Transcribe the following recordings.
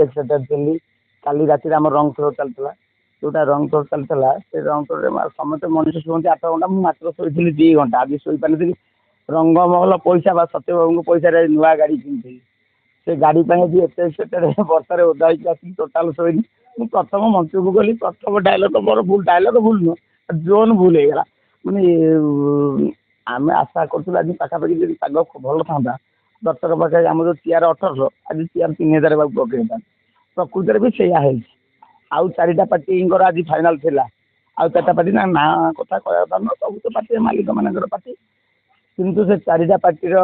Excited ଥିଲି। କାଲି ରାତିରେ ଆମର ରଙ୍ଗ ଥ୍ରୋ ଚାଲିଥିଲା, ଯେଉଁଟା ରଙ୍ଗ ଥ୍ରୋ ଚାଲିଥିଲା ସେ ରଙ୍ଗ ଥ୍ରୋରେ ସମସ୍ତେ ମଣିଷ ଶୁଅନ୍ତି 8 ଘଣ୍ଟା, ମୁଁ ମାତ୍ର ଶୋଇଥିଲି 2 ଘଣ୍ଟା। ଆଜି ଶୋଇପାରିନଥିଲି। ରଙ୍ଗମହଲ ପଇସା ବା ସତ୍ୟବାବୁଙ୍କ ପଇସାରେ ନୂଆ ଗାଡ଼ି କିଣିଥିଲି। ସେ ଗାଡ଼ି ପାଇଁ ଆଜି ଏତେ ଏକ୍ସାଇଟେଡ୍, ବର୍ଷାରେ ଓଦା ହେଇକି ଆସିକି ଟୋଟାଲ୍ ଶୋଇନି। ମୁଁ ପ୍ରଥମ ମଞ୍ଚକୁ ଗଲି, ପ୍ରଥମ ଡାଇଲଗ ମୋର ଭୁଲ, ଡାଇଲଗ ଭୁଲ ନୁହଁ, ଜୋନ୍ ଭୁଲ ହେଇଗଲା। ମାନେ ଆମେ ଆଶା କରୁଥିଲୁ ଆଜି ପାଖାପାଖି ଯଦି ପାଗ ଭଲ ଥାନ୍ତା, ଦର୍ଶକ ପାଖରେ ଆମର ଯେଉଁ ଚେୟାର 1800, ଆଜି ଚେୟାର 3000 ବାବୁ ପକେଇଥାନ୍ତି। ପ୍ରକୃତରେ ବି ସେଇଆ ହେଇଛି। ଆଉ 4ଟା ପାର୍ଟିଙ୍କର ଆଜି ଫାଇନାଲ ଥିଲା। ଆଉ 4ଟା ପାର୍ଟି ନା କଥା କହିବା କଥା ନୁହଁ, ସବୁ ତ ପାର୍ଟି ମାଲିକ ମାନଙ୍କର ପାର୍ଟି। କିନ୍ତୁ ସେ 4ଟା ପାର୍ଟିର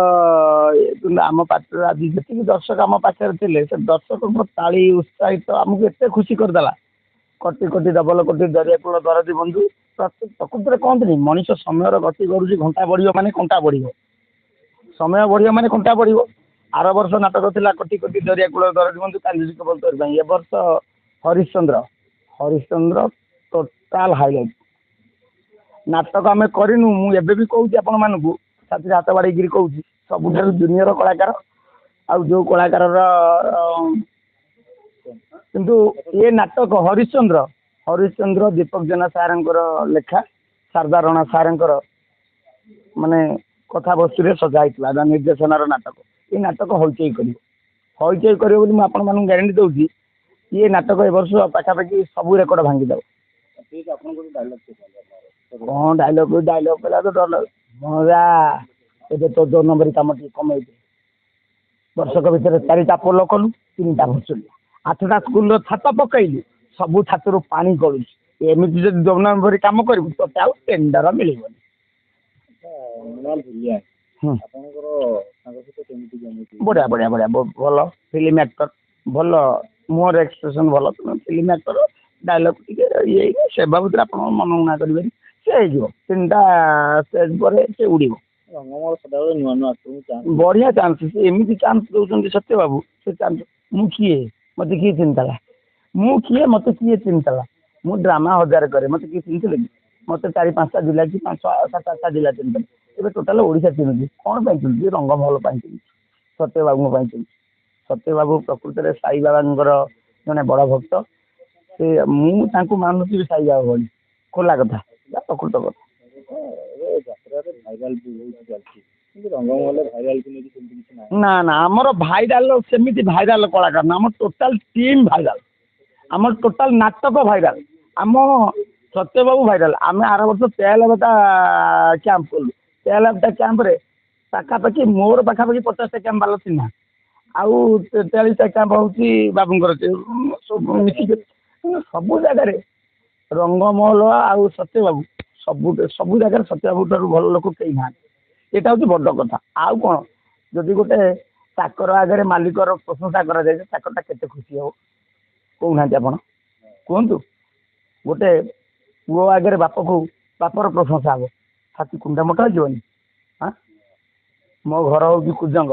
ଆମ ପାର୍ଟିର ଆଜି ଯେତିକି ଦର୍ଶକ ଆମ ପାଖରେ ଥିଲେ, ସେ ଦର୍ଶକଙ୍କ ତାଳି ଉତ୍ସାହିତ ଆମକୁ ଏତେ ଖୁସି କରିଦେଲା। କୋଟି କୋଟି ଡବଲ କୋଟି ଦରିଆ କୂଳ ଦରଦୀ ବନ୍ଧୁ। ପ୍ରକୃତରେ କହନ୍ତିନି, ମଣିଷ ସମୟର ଗତି କରୁଛି, ଘଣ୍ଟା ବଢ଼ିବ ମାନେ କଣ୍ଟା ବଢ଼ିବ, ସମୟ ବଢ଼ିବ ମାନେ କଣ୍ଟା ବଢ଼ିବ। ଆର ବର୍ଷ ନାଟକ ଥିଲା କୋଟି କୋଟି ଦରିଆ କୂଳ ଦରଦୀ ବନ୍ଧୁ କାଞ୍ଜି କେବଳ ତୋରି ପାଇଁ। ଏ ବର୍ଷ ହରିଶ୍ଚନ୍ଦ୍ର ଟୋଟାଲ ହାଇଲାଇଟ୍ ନାଟକ ଆମେ କରିନୁ। ମୁଁ ଏବେ ବି କହୁଛି ଆପଣମାନଙ୍କୁ, ଛାତିରେ ହାତ ବାଡ଼େଇକିରି କହୁଛି, ସବୁଠାରୁ ଜୁନିୟର କଳାକାର। ଆଉ ଯେଉଁ କଳାକାରର କିନ୍ତୁ ଏ ନାଟକ ହରିଶ୍ଚନ୍ଦ୍ର ଦୀପକ ଜେନା ସାର୍ଙ୍କର ଲେଖା, ଶାରଦା ରଣା ସାର୍ଙ୍କର ମାନେ କଥାବସ୍ତୁରେ ସଜା ହେଇଥିଲା ନିର୍ଦ୍ଦେଶନାର ନାଟକ। ଏ ନାଟକ ହଇଚଇ କରିବ ବୋଲି ମୁଁ ଆପଣମାନଙ୍କୁ ଗ୍ୟାରେଣ୍ଟି ଦେଉଛି। ଇଏ ନାଟକ ଏ ବର୍ଷ ପାଖାପାଖି ସବୁ ରେକର୍ଡ ଭାଙ୍ଗିଦେବ। କ'ଣ ଡାଇଲଗ କହିଲା ତ ଡର ଲାଗୁଛି। ମଜା ଏବେ ତ 2 ନମ୍ବରୀ କାମ ଟିକେ କମେଇଦେ। ବର୍ଷକ ଭିତରେ 4ଟା ପୋଲ କଲୁ, 3ଟା ଭୁଷୁଡ଼ିଆ, 8ଟା ସ୍କୁଲର ଛାତ ପକେଇଲୁ, ସବୁ ଛାତରୁ ପାଣି ଗଳୁଛି। ଏମିତି ଯଦି 2 ନମ୍ବରୀ କାମ କରିବୁ ତୋତେ ଆଉ ଟେଣ୍ଡର ମିଳିବନି। ବଢ଼ିଆ ଭଲ ଫିଲ୍ମ ଆକ୍ଟର, ଭଲ ମୁହଁର ଏକ୍ସପ୍ରେସନ୍ ଭଲ, ଫିଲ୍ମ ଆକ୍ଟର, ଡାଇଲଗ ଟିକେ ଇଏ ସେ ବାବଦରେ ଆପଣ ମନଉନା କରିବେନି, ସେ ହେଇଯିବ। 3ଟା ଷ୍ଟେଜ୍ ପରେ ସେ ଉଡ଼ିବ। ବଢ଼ିଆ ଚାନ୍ସ, ସେ ଏମିତି ଚାନ୍ସ ଦେଉଛନ୍ତି ସତ୍ୟବାବୁ। ସେ ଚାନ୍ସ ମୁଁ କିଏ, ମୋତେ କିଏ ଚିନ୍ହିଥିଲା? ମୁଁ ଡ୍ରାମା 1000 କରେ, ମୋତେ କିଏ ଚିନ୍ହିଥିଲେ କି? ମୋତେ 4-5ଟା ଜିଲ୍ଲା କି 7-8ଟା ଜିଲ୍ଲା ଚିହ୍ନିଥିଲେ। ଏବେ ଟୋଟାଲ ଓଡ଼ିଶା ଚିହ୍ନୁଛି। କ'ଣ ପାଇଁ ଚିହ୍ନୁଛି? ରଙ୍ଗମହଲ ପାଇଁ ଚିହ୍ନୁଛି, ସତ୍ୟବାବୁଙ୍କ ପାଇଁ ଚିହ୍ନୁଛି। ସତ୍ୟବାବୁ ପ୍ରକୃତରେ ସାଇବାବାଙ୍କର ଜଣେ ବଡ଼ ଭକ୍ତ। ସେ ମୁଁ ତାଙ୍କୁ ମାନୁଛି ସାଇବାବା ଭଳି, ଖୋଲା କଥା, ପ୍ରକୃତ କଥା। ନା ଆମର ଭାଇରାଲ ସେମିତି ଭାଇରାଲ କଳାକାର ନା, ଆମର ଟୋଟାଲ ଟିମ୍ ଭାଇରାଲ, ଆମର ଟୋଟାଲ ନାଟକ ଭାଇରାଲ, ଆମ ସତ୍ୟବାବୁ ଭାଇରାଲ। ଆମେ ଆର ବର୍ଷ 93ଟା କ୍ୟାମ୍ପ କଲୁ। 93ଟା କ୍ୟାମ୍ପରେ ପାଖାପାଖି ମୋର 50ଟା କ୍ୟାମ୍ପ ବାଲା ଚିହ୍ନା, ଆଉ 43ଟା କ୍ୟାମ୍ପ ହେଉଛି ବାବୁଙ୍କର। ସବୁ ମିଶିକି ସବୁ ଜାଗାରେ ରଙ୍ଗମହଲ ଆଉ ସତ୍ୟବାବୁ ସବୁ ଜାଗାରେ ସତ୍ୟବାବୁ ଠାରୁ ଭଲ ଲୋକ କେହି ନାହାନ୍ତି। ଏଇଟା ହେଉଛି ବଡ଼ କଥା। ଆଉ କ'ଣ, ଯଦି ଗୋଟେ ଚାକର ଆଗରେ ମାଲିକର ପ୍ରଶଂସା କରାଯାଏ, ଚାକରଟା କେତେ ଖୁସି ହେବ କହୁନାହାନ୍ତି ଆପଣ? କୁହନ୍ତୁ। ଗୋଟେ ପୁଅ ଆଗରେ ବାପର ପ୍ରଶଂସା ହେବ, ଛାତି କୁଣ୍ଡା ମୋଟା ହେଇଯିବନି? ମୋ ଘର ହେଉଛି କୁଜଙ୍ଗ,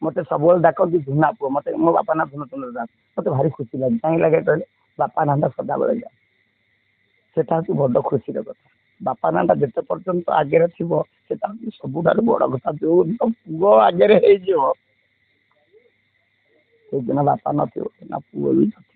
ମୋତେ ସବୁବେଳେ ଡାକନ୍ତି ଧୁନା ପୁଅ। ମୋ ବାପା ନାଁ ଧୁନଚନ୍ଦ୍ର ଦାସ। ମୋତେ ଭାରି ଖୁସି ଲାଗେ। କାହିଁକି ଲାଗେ କହିଲେ? ବାପା ନାଁଟା ସଦାବେଳେ ଯାଏ, ସେଟା ହେଉଛି ବଡ଼ ଖୁସିର କଥା। ବାପା ନାଁଟା ଯେତେ ପର୍ଯ୍ୟନ୍ତ ଆଗରେ ଥିବ, ସେଟା ହେଉଛି ସବୁଠାରୁ ବଡ଼ କଥା। ଯେଉଁ ପୁଅ ଆଗରେ ହେଇଯିବ, ସେଇଦିନ ବାପା ନଥିବ ନା ପୁଅ ବି ନଥିବ।